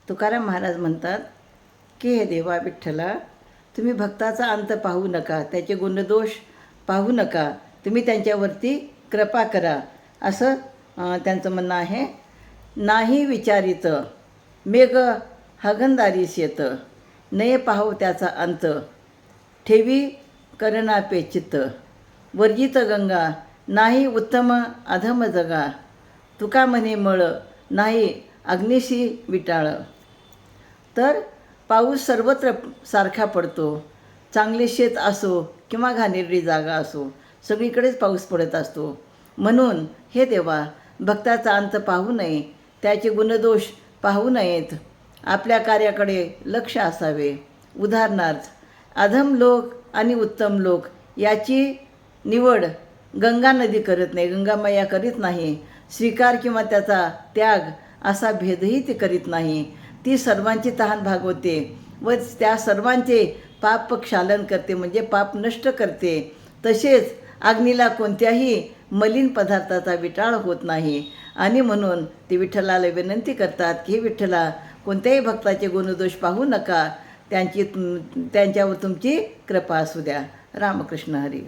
तुकाराम महाराज म्हणतात की हे देवा विठ्ठला, तुम्ही भक्ताचा अंत पाहू नका, त्याचे गुणदोष पाहू नका, तुम्ही त्यांच्यावरती कृपा करा, असं त्यांचं म्हणणं आहे. नाही विचारित मेघ हगंदारीस येत, नये पाहू त्याचा अंत, ठेवी करणापे चित्त, वर्जित गंगा नाही उत्तम अधम जगा, तुका म्हणे मळ नाही अग्निशी विटाळ. तर पाऊस सर्वत्र सारखा पडतो, चांगले शेत असो किंवा घाणेरडी जागा असो, सगळीकडेच पाऊस पडत असतो. म्हणून हे देवा, भक्ताचा अंत पाहू नये, त्याचे गुणदोष पाहू नयेत, आपल्या कार्याकडे लक्ष असावे. उदाहरणार्थ, अधम लोक आणि उत्तम लोक याची निवड गंगा नदी करत नाही, गंगामाया करीत नाही. स्वीकार किंवा त्याचा त्याग असा भेदही ती करीत नाही. ती सर्वांची तहान भागवते व त्या सर्वांचे पाप क्षालन करते, म्हणजे पाप नष्ट करते. तसेच अग्नीला कोणत्याही मलिन पदार्थाचा विटाळ होत नाही. आणि म्हणून ते विठ्ठलाला विनंती करतात की, विठ्ठला, कोणत्याही भक्ताचे गुणदोष पाहू नका, त्यांच्यावर तुमची कृपा असू द्या. रामकृष्ण हरी.